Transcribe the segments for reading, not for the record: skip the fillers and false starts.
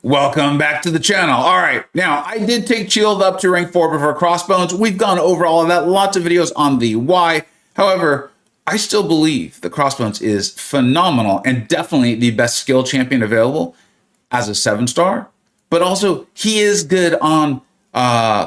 Welcome back to the channel. All right, now I did take Shield up to rank 4 before Crossbones. We've gone over all of that, lots of videos on the why. However, I still believe that Crossbones is phenomenal and definitely the best skill champion available as a 7-star, but also he is good on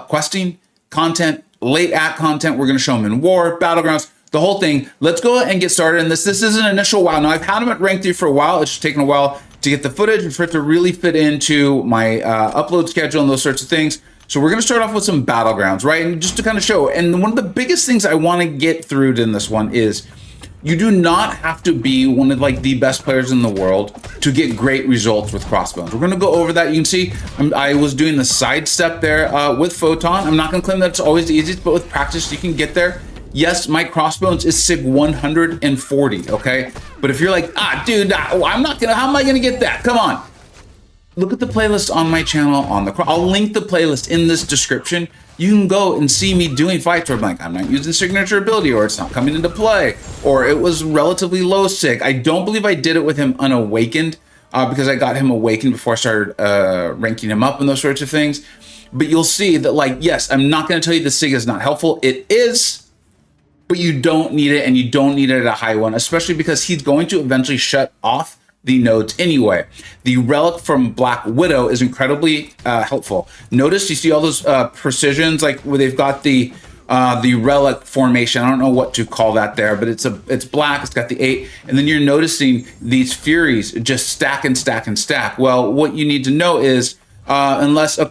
questing, content, late act content. We're gonna show him in war, battlegrounds, the whole thing. Let's go ahead and get started in this. This is an initial WoW. Now I've had him at rank 3 for a while. It's just taken a while to get the footage and for it to really fit into my upload schedule and those sorts of things. So we're gonna start off with some battlegrounds, right? And just to kind of show, and one of the biggest things I wanna get through in this one is you do not have to be one of like the best players in the world to get great results with Crossbones. We're gonna go over that. You can see I was doing the sidestep there with Photon. I'm not gonna claim that it's always the easiest, but with practice you can get there. Yes, my Crossbones is SIG 140, okay? But if you're like, dude, I'm not gonna, how am I gonna get that? Come on. Look at the playlist on my channel, I'll link the playlist in this description. You can go and see me doing fights where I'm like, I'm not using signature ability, or it's not coming into play, or it was relatively low SIG. I don't believe I did it with him unawakened, because I got him awakened before I started ranking him up and those sorts of things. But you'll see that, like, yes, I'm not gonna tell you the SIG is not helpful. It is, but you don't need it, and you don't need it at a high one, especially because he's going to eventually shut off the nodes anyway. The relic from Black Widow is incredibly helpful. Notice you see all those precisions, like where they've got the relic formation. I don't know what to call that there, but it's black, it's got the 8, and then you're noticing these furies just stack and stack and stack. Well, what you need to know is, Crossbones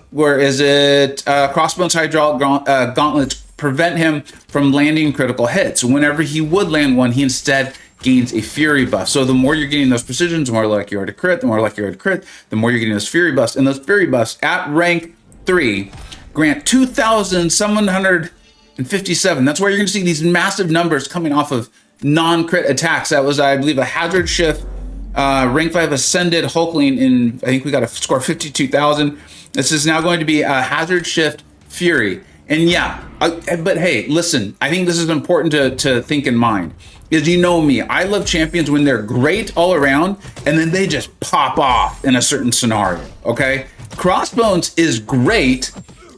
hydraulic gauntlets prevent him from landing critical hits. Whenever he would land one, he instead gains a fury buff. So the more you're getting those precisions, the more likely you are to crit, the more likely you are to crit, the more you're getting those fury buffs. And those fury buffs at rank 3 grant 2,757. That's where you're gonna see these massive numbers coming off of non-crit attacks. That was, I believe, a hazard shift, rank 5 ascended Hulkling in, I think we got a score 52,000. This is now going to be a hazard shift fury. And yeah, but hey, listen, I think this is important to think in mind. Is, you know me, I love champions when they're great all around and then they just pop off in a certain scenario, okay? Crossbones is great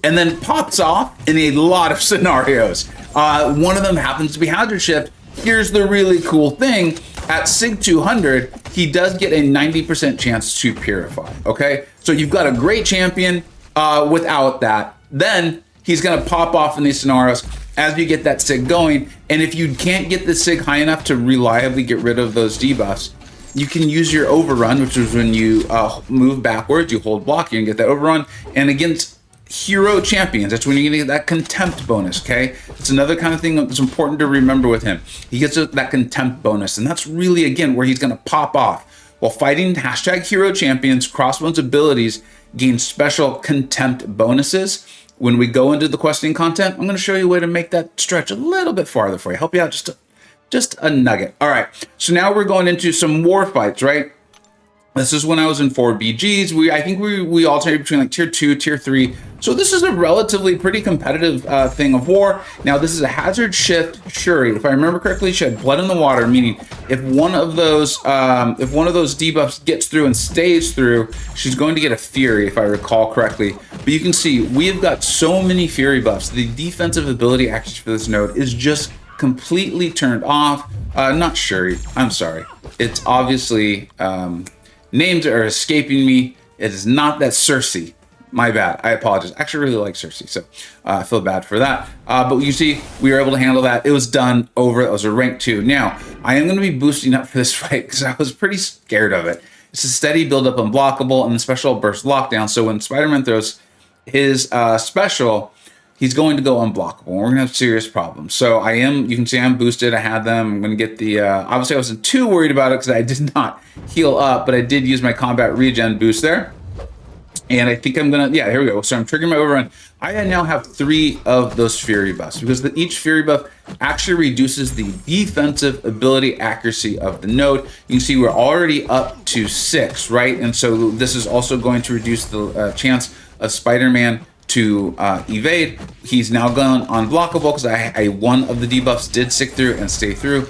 and then pops off in a lot of scenarios. One of them happens to be hazard shift. Here's the really cool thing. At SIG 200, he does get a 90% chance to purify, okay? So you've got a great champion without that. Then he's gonna pop off in these scenarios as you get that SIG going. And if you can't get the SIG high enough to reliably get rid of those debuffs, you can use your overrun, which is when you move backwards, you hold block, you can get that overrun. And against hero champions, that's when you're gonna get that contempt bonus, okay? It's another kind of thing that's important to remember with him. He gets that contempt bonus, and that's really, again, where he's gonna pop off. While fighting #hero champions, Crossbones abilities gain special contempt bonuses. When we go into the questing content, I'm going to show you a way to make that stretch a little bit farther for you. Help you out just a nugget. All right, so now we're going into some war fights, right? This is when I was in 4 BGs. I think we alternated between like tier 2, tier 3. So this is a relatively pretty competitive thing of war. Now this is a hazard shift Shuri. If I remember correctly, she had blood in the water, meaning if one of those debuffs gets through and stays through, she's going to get a fury, if I recall correctly. But you can see we have got so many fury buffs. The defensive ability actually for this node is just completely turned off. Not Shuri, I'm sorry. It's obviously names are escaping me. It is not that Cersei. My bad. I apologize. I actually really like Cersei, so I feel bad for that. But you see, we were able to handle that. It was done over. It was a rank 2. Now, I am going to be boosting up for this fight because I was pretty scared of it. It's a steady build up unblockable and the special burst lockdown. So when Spider-Man throws his special, he's going to go unblockable. We're going to have serious problems. So you can see I'm boosted. I had them. I'm going to get the, obviously I wasn't too worried about it because I did not heal up, but I did use my combat regen boost there. And I think I'm going to, yeah, here we go. So I'm triggering my overrun. I now have 3 of those fury buffs because each fury buff actually reduces the defensive ability accuracy of the node. You can see we're already up to 6, right? And so this is also going to reduce the chance of Spider-Man to evade. He's now gone unblockable because one of the debuffs did stick through and stay through.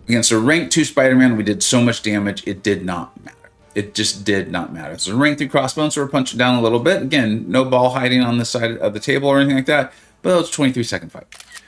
Against a rank 2 Spider-Man, we did so much damage, it did not matter. It just did not matter. So rank 3 Crossbones, so we're punching down a little bit. Again, no ball hiding on the side of the table or anything like that, but it was a 23-second fight.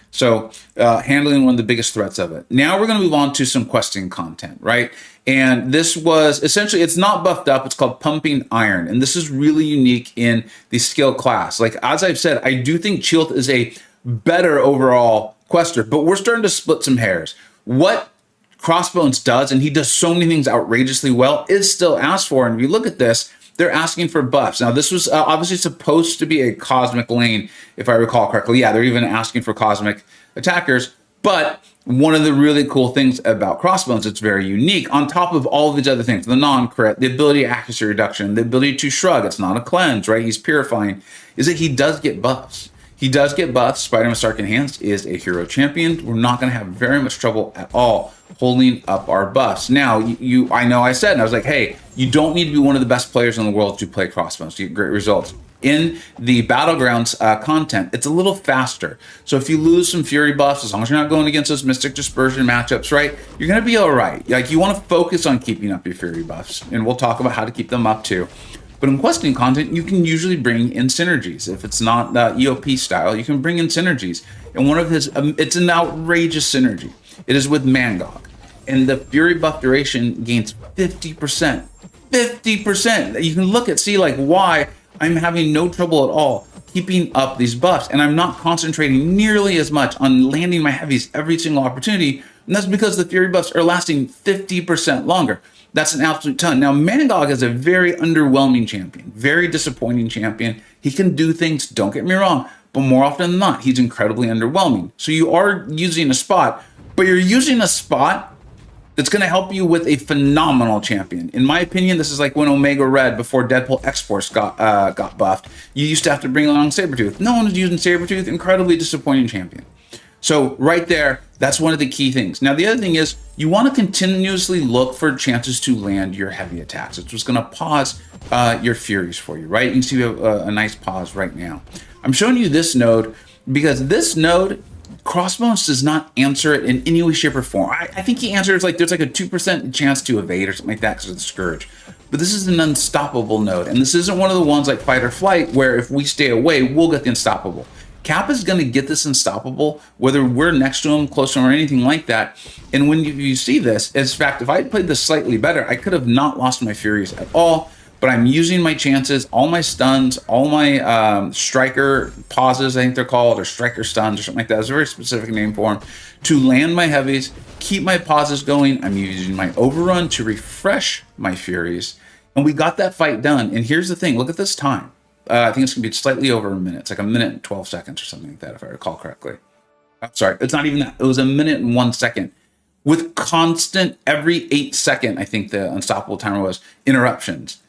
So handling one of the biggest threats of it. Now we're going to move on to some questing content, right? And this was essentially, it's not buffed up. It's called Pumping Iron. And this is really unique in the skill class. Like, as I've said, I do think Chilth is a better overall quester, but we're starting to split some hairs. What Crossbones does, and he does so many things outrageously well, is still asked for. And if you look at this, they're asking for buffs. Now, this was obviously supposed to be a cosmic lane, if I recall correctly. Yeah, they're even asking for cosmic attackers. But one of the really cool things about Crossbones, it's very unique. On top of all of these other things, the non-crit, the ability accuracy reduction, the ability to shrug, it's not a cleanse, right? He's purifying, is that he does get buffs. He does get buffs. Spider-Man Stark Enhanced is a hero champion. We're not going to have very much trouble at all holding up our buffs. Now, I know I said, and I was like, hey, you don't need to be one of the best players in the world to play Crossbones to get great results. In the Battlegrounds content, it's a little faster. So if you lose some Fury buffs, as long as you're not going against those Mystic Dispersion matchups, right, you're going to be all right. Like, you want to focus on keeping up your Fury buffs, and we'll talk about how to keep them up too. But in questing content, you can usually bring in synergies. If it's not EOP style, you can bring in synergies. And one of his, it's an outrageous synergy. It is with MCoC. And the Fury buff duration gains 50%. 50%. You can look at, see like why I'm having no trouble at all keeping up these buffs. And I'm not concentrating nearly as much on landing my heavies every single opportunity. And that's because the Fury buffs are lasting 50% longer. That's an absolute ton. Now, MCoC is a very underwhelming champion, very disappointing champion. He can do things, don't get me wrong, but more often than not, he's incredibly underwhelming. So you are using a spot, but you're using a spot that's going to help you with a phenomenal champion. In my opinion, this is like when Omega Red, before Deadpool X-Force got buffed, you used to have to bring along Sabretooth. No one was using Sabretooth, incredibly disappointing champion. So right there, that's one of the key things. Now, the other thing is you want to continuously look for chances to land your heavy attacks. It's what's going to pause your Furies for you, right? You can see we have a nice pause right now. I'm showing you this node because this node, Crossbones does not answer it in any way, shape, or form. I think he answers like there's like a 2% chance to evade or something like that because of the Scourge. But this is an unstoppable node. And this isn't one of the ones like Fight or Flight where if we stay away, we'll get the unstoppable. Cap is going to get this unstoppable, whether we're next to him, close to him, or anything like that. And when you see this, in fact, if I had played this slightly better, I could have not lost my Furies at all. But I'm using my chances, all my stuns, all my striker pauses, I think they're called, or striker stuns, or something like that. There's a very specific name for them. To land my heavies, keep my pauses going. I'm using my overrun to refresh my Furies. And we got that fight done. And here's the thing, look at this time. I think it's going to be slightly over a minute. It's like a minute and 12 seconds or something like that, if I recall correctly. Sorry, it's not even that. It was a minute and 1 second. With constant, every 8 second, I think the unstoppable timer was, interruptions.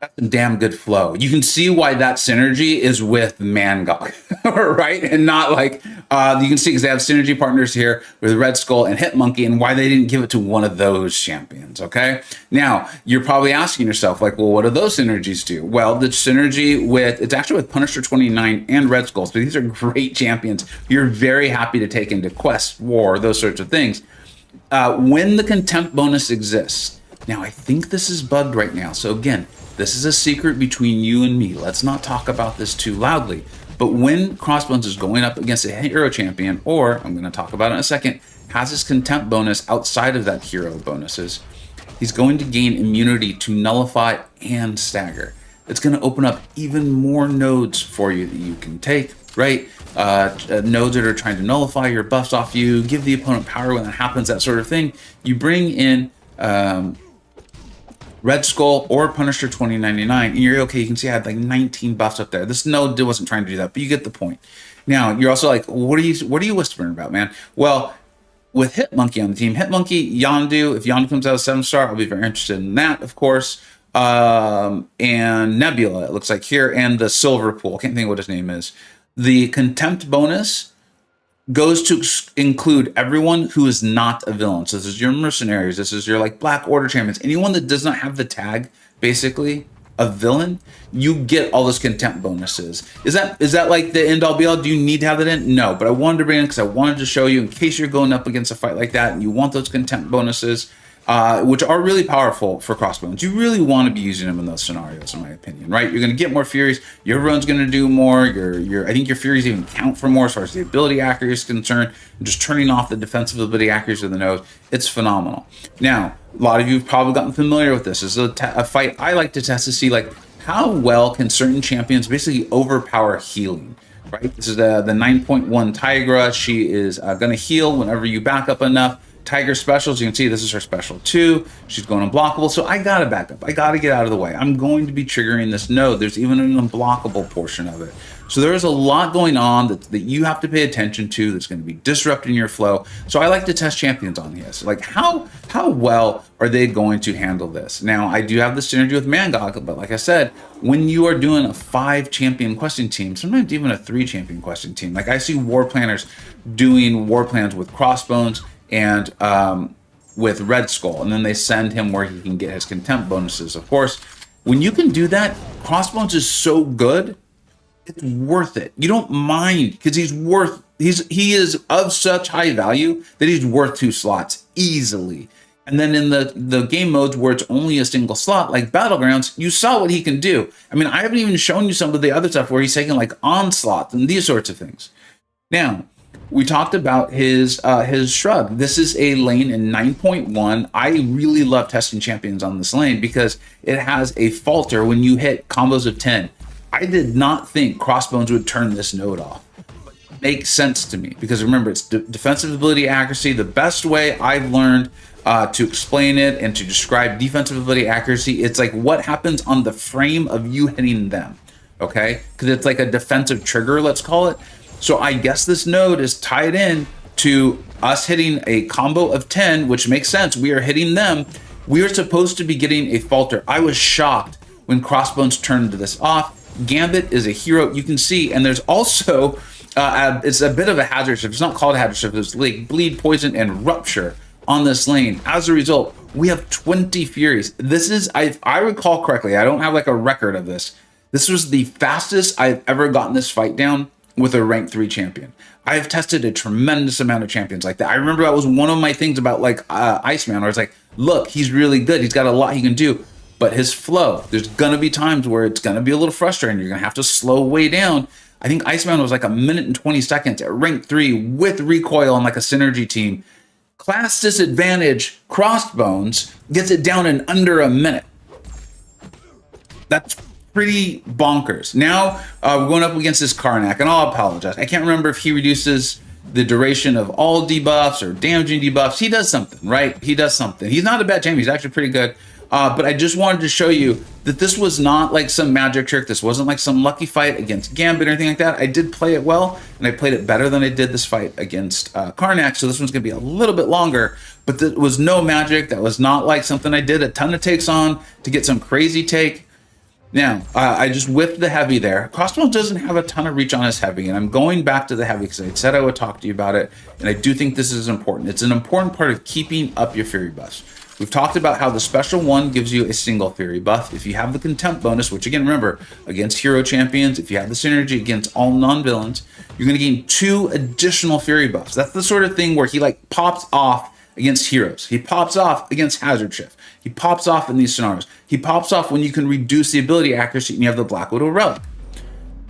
That's a damn good flow. You can see why that synergy is with MCoC, right? And not like, you can see because they have synergy partners here with Red Skull and Hitmonkey and why they didn't give it to one of those champions, okay? Now, you're probably asking yourself, like, well, what do those synergies do? Well, the synergy with, it's actually with Punisher 29 and Red Skull. So these are great champions. You're very happy to take into Quest, War, those sorts of things. When the Contempt bonus exists, now I think this is bugged right now. So again, this is a secret between you and me. Let's not talk about this too loudly. But when Crossbones is going up against a hero champion, or I'm going to talk about it in a second, has his Contempt bonus outside of that hero bonuses, he's going to gain immunity to nullify and stagger. It's going to open up even more nodes for you that you can take, right? Nodes that are trying to nullify your buffs off you, give the opponent power when that happens, that sort of thing. You bring in Red Skull or Punisher 2099, and you're okay. You can see I had like 19 buffs up there. This node wasn't trying to do that, but you get the point. Now, you're also like, what are you whispering about, man? Well, with Hitmonkey on the team, Hitmonkey, Yondu, if Yondu comes out of 7-star, I'll be very interested in that, of course. And Nebula, it looks like here, and the Silver Pool. I can't think of what his name is. The Contempt bonus goes to include everyone who is not a villain. So this is your mercenaries. This is your like Black Order champions. Anyone that does not have the tag, basically, a villain, you get all those Contempt bonuses. Is that like the end all be all? Do you need to have that in? No, but I wanted to bring it in because I wanted to show you in case you're going up against a fight like that and you want those Contempt bonuses. which are really powerful for Crossbones. You really want to be using them in those scenarios, in my opinion, right? You're going to get more Furies. Your run's going to do more. I think your Furies even count for more as far as the ability accuracy is concerned. And just turning off the defensive ability accuracy of the node, it's phenomenal. Now, a lot of you have probably gotten familiar with this. This is a fight I like to test to see like how well can certain champions basically overpower healing. Right? This is the 9.1 Tigra. She is going to heal whenever you back up enough. Tiger specials, you can see this is her special 2. She's going unblockable, so I gotta back up. I gotta get out of the way. I'm going to be triggering this node. There's even an unblockable portion of it. So there's a lot going on that you have to pay attention to that's going to be disrupting your flow. So I like to test champions on this. Like how well are they going to handle this? Now, I do have the synergy with MCoC, but like I said, when you are doing a 5 champion questing team, sometimes even a 3 champion questing team, like I see war planners doing war plans with Crossbones and with Red Skull, and then they send him where he can get his contempt bonuses. Of course, when you can do that, Crossbones is so good, it's worth it. You don't mind because he is of such high value that he's worth 2 slots easily. And then in the game modes where it's only a single slot, like Battlegrounds, you saw what he can do. I mean, I haven't even shown you some of the other stuff where he's taking like onslaught and these sorts of things. Now, we talked about his shrug. This is a lane in 9.1. I really love testing champions on this lane because it has a falter when you hit combos of 10. I did not think Crossbones would turn this node off. Makes sense to me because remember, it's defensive ability accuracy. The best way I've learned to explain it and to describe defensive ability accuracy, it's like what happens on the frame of you hitting them, okay? Because it's like a defensive trigger, let's call it. So I guess this node is tied in to us hitting a combo of 10, which makes sense. We are hitting them. We are supposed to be getting a falter. I was shocked when Crossbones turned this off. Gambit is a hero you can see, and there's also it's a bit of a hazard shift. It's not called a hazard shift. It's like bleed, poison, and rupture on this lane. As a result, we have 20 Furies. This is, if I recall correctly, I don't have like a record of this. This was the fastest I've ever gotten this fight down with a rank 3 champion. I have tested a tremendous amount of champions like that. I remember that was one of my things about like Iceman, where it's like, look, he's really good. He's got a lot he can do, but his flow, there's gonna be times where it's gonna be a little frustrating. You're gonna have to slow way down. I think Iceman was like 1 minute and 20 seconds at rank 3 with recoil on like a synergy team. Class disadvantage Crossbones gets it down in under a minute. That's pretty bonkers. Now we're going up against this Karnak, and I'll apologize. I can't remember if he reduces the duration of all debuffs or damaging debuffs. He does something, right? He does something. He's not a bad champion. He's actually pretty good. But I just wanted to show you that this was not like some magic trick. This wasn't like some lucky fight against Gambit or anything like that. I did play it well, and I played it better than I did this fight against Karnak, so this one's going to be a little bit longer, but there was no magic. That was not like something I did a ton of takes on to get some crazy take. Now, I just whipped the heavy there. Crossbones doesn't have a ton of reach on his heavy, and I'm going back to the heavy because I said I would talk to you about it, and I do think this is important. It's an important part of keeping up your Fury buffs. We've talked about how the special 1 gives you a single Fury buff. If you have the contempt bonus, which again, remember, against hero champions, if you have the synergy against all non-villains, you're going to gain 2 additional Fury buffs. That's the sort of thing where he like pops off against heroes. He pops off against hazard shift. He pops off in these scenarios. He pops off when you can reduce the ability accuracy and you have the Black Widow relic.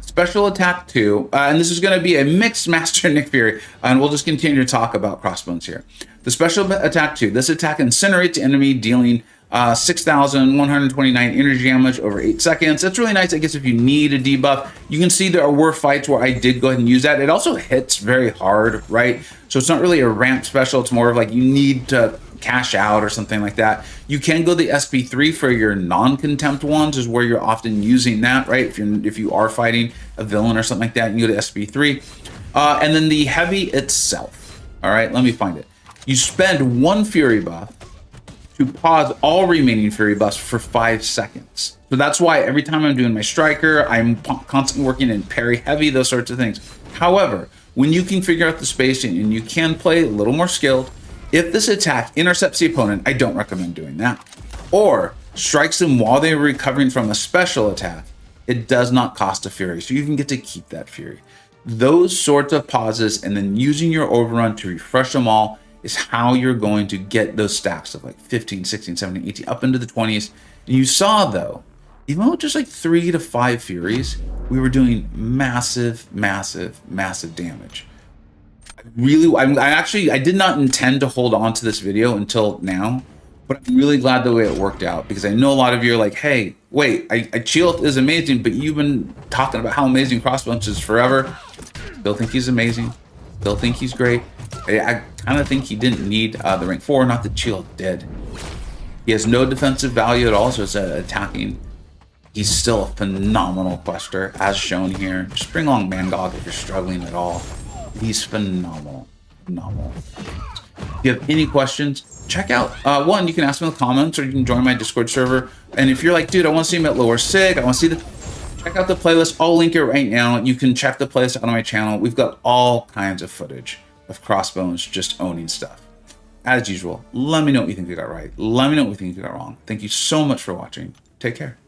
Special attack 2, and this is going to be a mixed master Nick Fury, and we'll just continue to talk about Crossbones here. The special attack 2, this attack incinerates the enemy, dealing 6,129 energy damage over 8 seconds. That's really nice, I guess, if you need a debuff. You can see there were fights where I did go ahead and use that. It also hits very hard, right? So it's not really a ramp special. It's more of like you need to cash out or something like that. You can go the SP3 for your non-contempt ones, is where you're often using that, right? If you are fighting a villain or something like that, you can go to SP3. And then the heavy itself, all right, let me find it. You spend 1 Fury buff to pause all remaining Fury buffs for 5 seconds. So that's why every time I'm doing my striker, I'm constantly working in parry heavy, those sorts of things. However, when you can figure out the spacing and you can play a little more skilled, if this attack intercepts the opponent, I don't recommend doing that. Or strikes them while they're recovering from a special attack, it does not cost a Fury, so you can get to keep that Fury. Those sorts of pauses and then using your overrun to refresh them all is how you're going to get those stacks of like 15, 16, 17, 18, up into the 20s. And you saw though, even with just like 3 to 5 Furies, we were doing massive, massive, massive damage. I did not intend to hold on to this video until now, but I'm really glad the way it worked out, because I know a lot of you are like, hey, wait, Chilth is amazing, but you've been talking about how amazing Crossbones is forever. Still think he's amazing. Still think he's great. I kind of think he didn't need the rank 4, not that Chilth did. He has no defensive value at all, so it's attacking. He's still a phenomenal quester, as shown here. Just bring along MCoC if you're struggling at all. He's phenomenal. Phenomenal. If you have any questions, check out, one, you can ask me in the comments, or you can join my Discord server. And if you're like, dude, I want to see him at lower sig, I want to see check out the playlist. I'll link it right now. You can check the playlist out on my channel. We've got all kinds of footage of Crossbones just owning stuff. As usual, let me know what you think we got right. Let me know what you think we got wrong. Thank you so much for watching. Take care.